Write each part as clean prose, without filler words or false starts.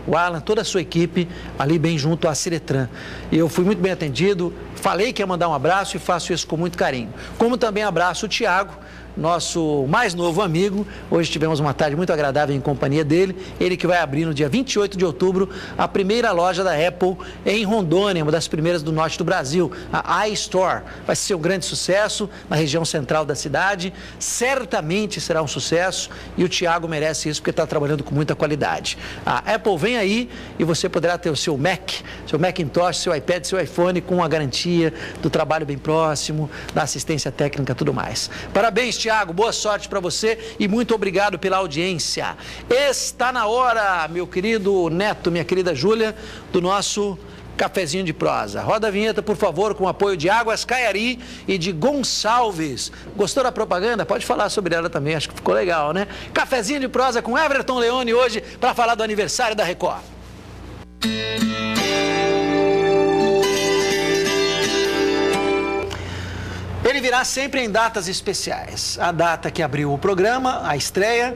o Alan, toda a sua equipe, ali bem junto à Ciretran. E eu fui muito bem atendido, falei que ia mandar um abraço e faço isso com muito carinho. Como também abraço o Tiago, nosso mais novo amigo. Hoje tivemos uma tarde muito agradável em companhia dele. Ele que vai abrir no dia 28 de outubro a primeira loja da Apple em Rondônia, uma das primeiras do norte do Brasil, a iStore. Vai ser um grande sucesso na região central da cidade. Certamente será um sucesso e o Tiago merece isso porque está trabalhando com muita qualidade. A Apple vem aí e você poderá ter o seu Mac, seu Macintosh, seu iPad, seu iPhone com a garantia do trabalho bem próximo, da assistência técnica e tudo mais. Parabéns, Tiago, boa sorte para você e muito obrigado pela audiência. Está na hora, meu querido Neto, minha querida Júlia, do nosso cafezinho de prosa. Roda a vinheta, por favor, com o apoio de Águas Caiari e de Gonçalves. Gostou da propaganda? Pode falar sobre ela também, acho que ficou legal, né? Cafezinho de prosa com Everton Leone hoje para falar do aniversário da Record. Ele virá sempre em datas especiais. A data que abriu o programa, a estreia,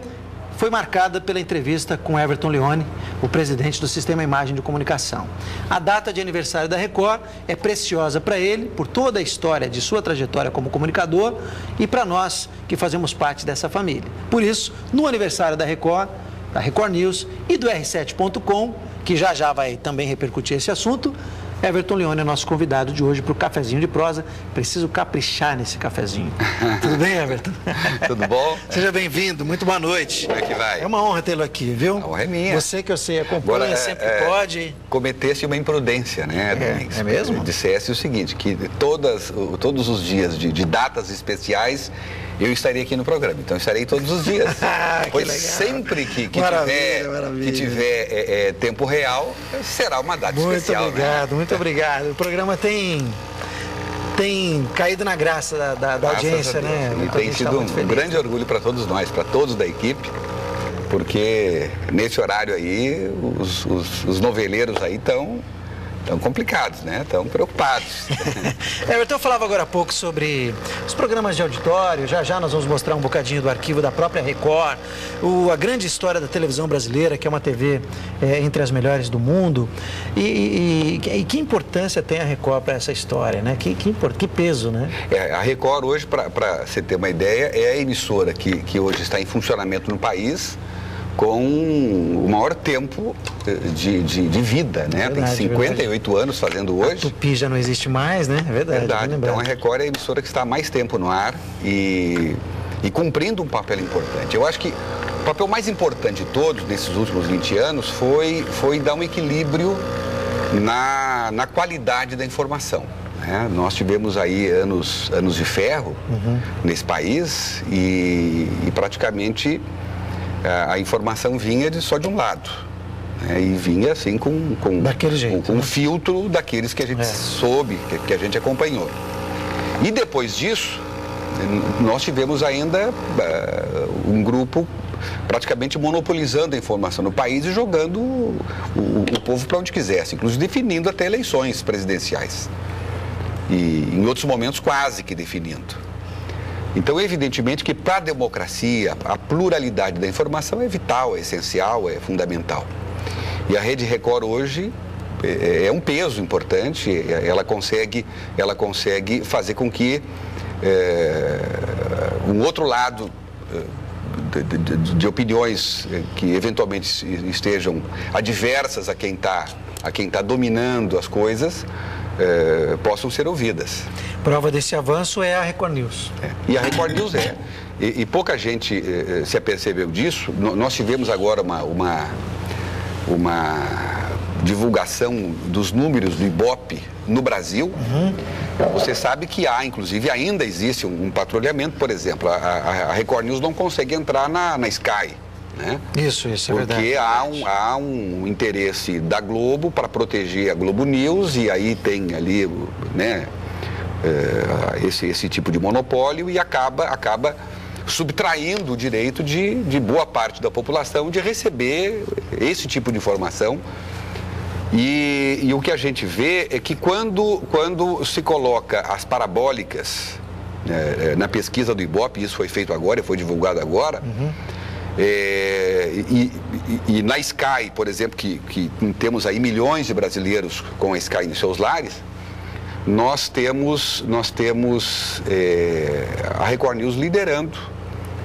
foi marcada pela entrevista com Everton Leone, o presidente do Sistema Imagem de Comunicação. A data de aniversário da Record é preciosa para ele, por toda a história de sua trajetória como comunicador e para nós que fazemos parte dessa família. Por isso, no aniversário da Record News e do R7.com, que já vai também repercutir esse assunto, Everton Leone é nosso convidado de hoje para o cafezinho de prosa. Preciso caprichar nesse cafezinho. Tudo bem, Everton? Tudo bom? Seja bem-vindo, muito boa noite. Como é que vai? É uma honra tê-lo aqui, viu? A honra é minha. Você que eu sei acompanha, agora, sempre pode. Cometesse uma imprudência, né, Domingos? É mesmo? Dissesse o seguinte, que todos os dias de datas especiais, eu estaria aqui no programa. Então, eu estarei todos os dias. Pois legal. Sempre que tiver tempo real, será uma data especial. Muito obrigado, né? Muito obrigado. O programa tem caído na graça da audiência, né? E tem sido um grande orgulho para todos nós, para todos da equipe, porque nesse horário aí, os noveleiros aí estão complicados, né? Estão preocupados. Eu falava agora há pouco sobre os programas de auditório. Já nós vamos mostrar um bocadinho do arquivo da própria Record, a grande história da televisão brasileira, que é uma TV entre as melhores do mundo. E que importância tem a Record para essa história, né? Que peso, né? A Record hoje, para você ter uma ideia, é a emissora que hoje está em funcionamento no país com o maior tempo de vida, né? Verdade, tem 58 anos fazendo hoje. A Tupi já não existe mais, né? É verdade. Então a Record é a emissora que está há mais tempo no ar e cumprindo um papel importante. Eu acho que o papel mais importante de todos nesses últimos 20 anos foi dar um equilíbrio na qualidade da informação. Nós tivemos aí anos de ferro nesse país e praticamente a informação vinha só de um lado, né? E vinha assim com daquele jeito, com um filtro daqueles que a gente soube, que a gente acompanhou. E depois disso, nós tivemos ainda um grupo praticamente monopolizando a informação no país e jogando o povo para onde quisesse, inclusive definindo até eleições presidenciais. E em outros momentos quase que definindo. Então, evidentemente que para a democracia, a pluralidade da informação é vital, é essencial, é fundamental. E a Rede Record hoje é um peso importante, ela consegue fazer com que um outro lado de opiniões que eventualmente estejam adversas a quem está dominando as coisas, possam ser ouvidas. Prova desse avanço é a Record News. E a Record News e pouca gente se apercebeu disso. Nós tivemos agora uma divulgação dos números do Ibope no Brasil. Você sabe que inclusive ainda existe um patrulhamento, por exemplo, a Record News não consegue entrar na Sky. Né? Isso é verdade. Porque há um interesse da Globo para proteger a Globo News e aí tem ali, né, esse tipo de monopólio e acaba subtraindo o direito de boa parte da população de receber esse tipo de informação. E o que a gente vê é que quando se coloca as parabólicas na pesquisa do Ibope, isso foi feito agora, foi divulgado agora, E na Sky, por exemplo, que temos aí milhões de brasileiros com a Sky nos seus lares, nós temos a Record News liderando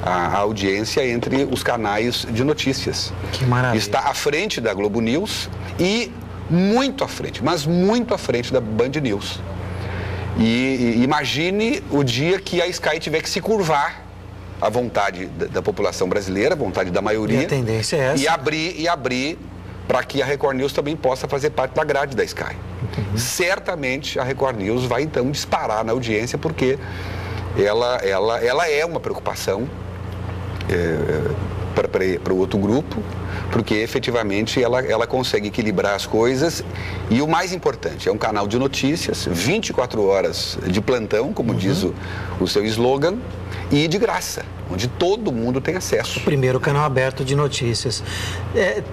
a audiência entre os canais de notícias. Que maravilha. Está à frente da Globo News e muito à frente, mas muito à frente da Band News. E imagine o dia que a Sky tiver que se curvar à vontade da população brasileira, à vontade da maioria. E a tendência é essa. E abrir para que a Record News também possa fazer parte da grade da Sky. Certamente a Record News vai então disparar na audiência, porque ela é uma preocupação para o outro grupo, porque efetivamente ela consegue equilibrar as coisas. E o mais importante, é um canal de notícias, 24 horas de plantão, como diz o seu slogan, e de graça, onde todo mundo tem acesso. O primeiro canal aberto de notícias.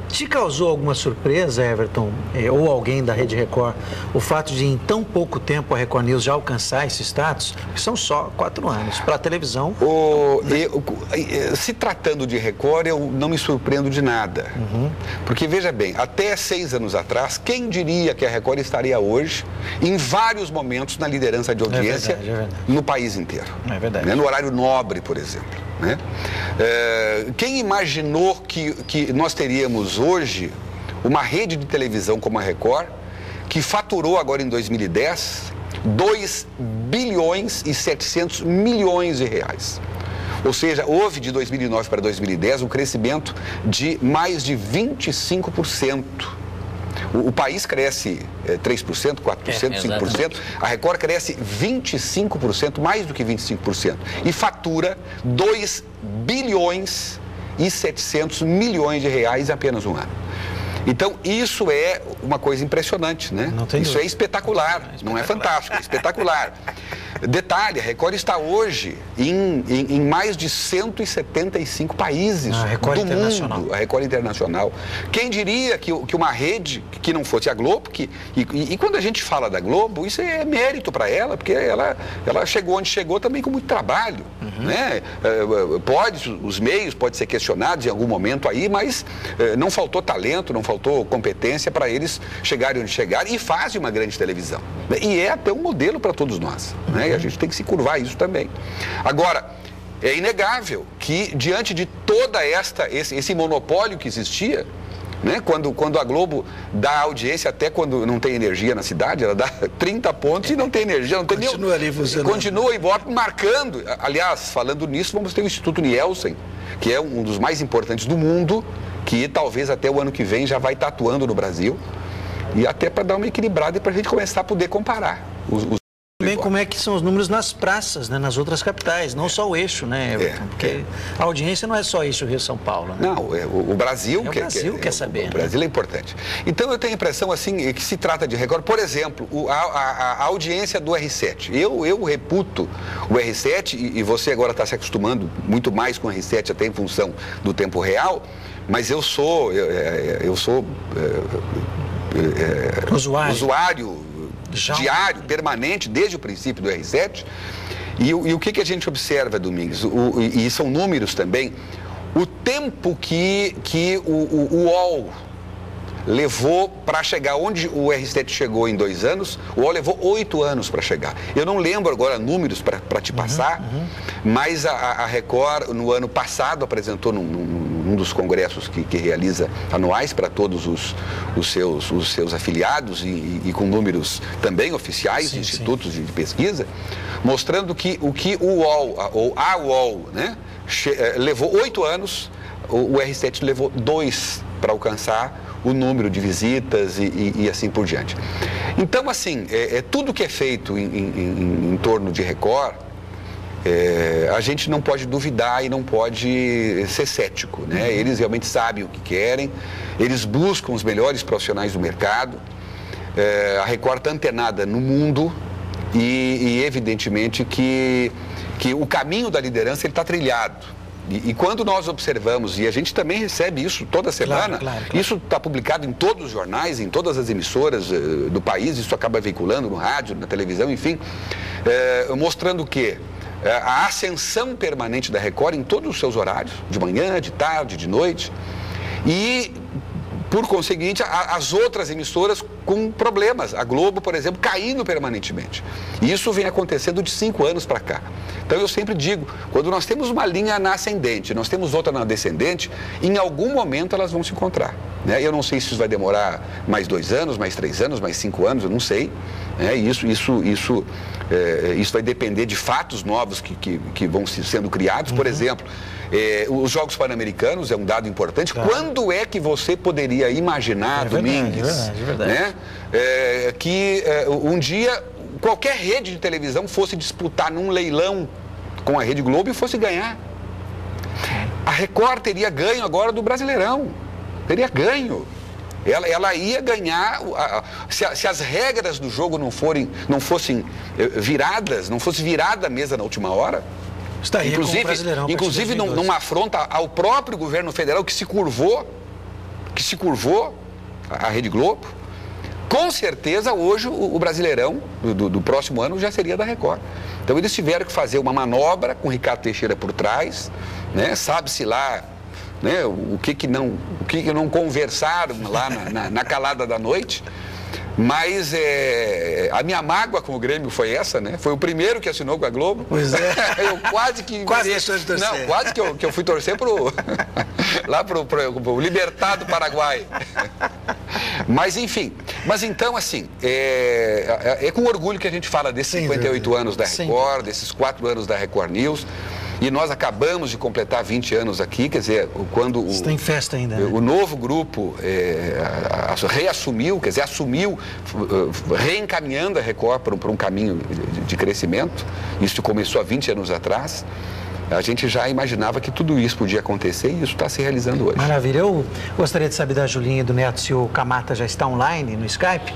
Te causou alguma surpresa, Everton, ou alguém da Rede Record, o fato de em tão pouco tempo a Record News já alcançar esse status? Que são só 4 anos. Para a televisão... Se tratando de Record, eu não me surpreendo de nada. Porque, veja bem, até 6 anos atrás, quem diria que a Record estaria hoje, em vários momentos, na liderança de audiência no país inteiro? É verdade. No horário nobre, por exemplo. Né? Quem imaginou que nós teríamos hoje uma rede de televisão como a Record, que faturou agora em 2010 2 bilhões e 700 milhões de reais? Ou seja, houve de 2009 para 2010 um crescimento de mais de 25%. O país cresce 3%, 4%, 5%. A Record cresce 25%, mais do que 25%. E fatura 2 bilhões e 700 milhões de reais em apenas um ano. Então, isso é uma coisa impressionante, né? Isso é espetacular, não é fantástico, é espetacular. Detalhe, a Record está hoje em mais de 175 países do mundo. A Record Internacional. Quem diria que uma rede que não fosse a Globo, e quando a gente fala da Globo, isso é mérito para ela, porque ela chegou onde chegou também com muito trabalho. Né? Os meios podem ser questionados em algum momento aí, mas não faltou talento, não faltou competência para eles chegarem onde chegaram, e fazem uma grande televisão. E é até um modelo para todos nós, né? E a gente tem que se curvar isso também. Agora, é inegável que, diante de toda esse monopólio que existia, né? Quando a Globo dá audiência, até quando não tem energia na cidade, ela dá 30 pontos e não tem energia, não tem continua ali funcionando. Continua marcando. Aliás, falando nisso, vamos ter o Instituto Nielsen, que é um dos mais importantes do mundo, que talvez até o ano que vem já vai estar atuando no Brasil, e até para dar uma equilibrada e para a gente começar a poder comparar também como é que são os números nas praças, né, nas outras capitais, não só o eixo, né, Everton? Porque a audiência não é só eixo Rio-São Paulo, né? Não, o Brasil... quer saber. O Brasil é importante. Então, eu tenho a impressão, assim, que se trata de Record. Por exemplo, a audiência do R7. Eu reputo o R7, e você agora está se acostumando muito mais com o R7, até em função do tempo real, mas eu sou usuário diário, permanente, desde o princípio do R7. E o que a gente observa, Domingos, e são números também, o tempo que o UOL levou para chegar onde o R7 chegou em 2 anos, o UOL levou 8 anos para chegar. Eu não lembro agora números para te passar, mas a Record, no ano passado, apresentou num dos congressos que realiza anuais para todos os seus afiliados e com números também oficiais, institutos de pesquisa, mostrando que o UOL, ou a UOL, né, levou 8 anos, o R7 levou 2 para alcançar o número de visitas e assim por diante. Então, assim, tudo que é feito em torno de Record, a gente não pode duvidar e não pode ser cético, né? Eles realmente sabem o que querem, eles buscam os melhores profissionais do mercado, a Record está antenada no mundo e evidentemente que o caminho da liderança está trilhado. E quando nós observamos, e a gente também recebe isso toda semana, claro. Isso está publicado em todos os jornais, em todas as emissoras do país, isso acaba veiculando no rádio, na televisão, enfim, mostrando que a ascensão permanente da Record em todos os seus horários, de manhã, de tarde, de noite, e, por conseguinte, as outras emissoras com problemas. A Globo, por exemplo, caindo permanentemente. E isso vem acontecendo de 5 anos para cá. Então, eu sempre digo, quando nós temos uma linha na ascendente, nós temos outra na descendente, em algum momento elas vão se encontrar. Né? Eu não sei se isso vai demorar mais 2 anos, mais 3 anos, mais 5 anos, eu não sei. Né? Isso vai depender de fatos novos que vão sendo criados. Por exemplo, os Jogos Pan-Americanos é um dado importante. Claro. Quando é que você poderia imaginar, Domingues, né? Que um dia qualquer rede de televisão fosse disputar num leilão com a Rede Globo e fosse ganhar? A Record teria ganho agora do Brasileirão. Teria ganho. Ela ia ganhar, se as regras do jogo não fossem viradas, não fosse virada a mesa na última hora, inclusive numa afronta ao próprio governo federal que se curvou à Rede Globo, com certeza hoje o Brasileirão do próximo ano já seria da Record. Então eles tiveram que fazer uma manobra com o Ricardo Teixeira por trás, né? Sabe-se lá, né, o que não conversaram lá na calada da noite. Mas a minha mágoa com o Grêmio foi essa, né? Foi o primeiro que assinou com a Globo. Pois é. Eu quase que... Quase deixou de torcer. Não, quase que eu fui torcer lá pro Libertad do Paraguai. Mas, enfim. Mas, então, assim, é com orgulho que a gente fala desses 58 anos da Record, desses 4 anos da Record News. E nós acabamos de completar 20 anos aqui, quer dizer, quando está em festa ainda, né? O novo grupo reassumiu, quer dizer, assumiu, reencaminhando a Record para um caminho de crescimento. Isso começou há 20 anos atrás. A gente já imaginava que tudo isso podia acontecer e isso está se realizando hoje. Maravilha. Eu gostaria de saber da Julinha e do Neto se o Camata já está online no Skype.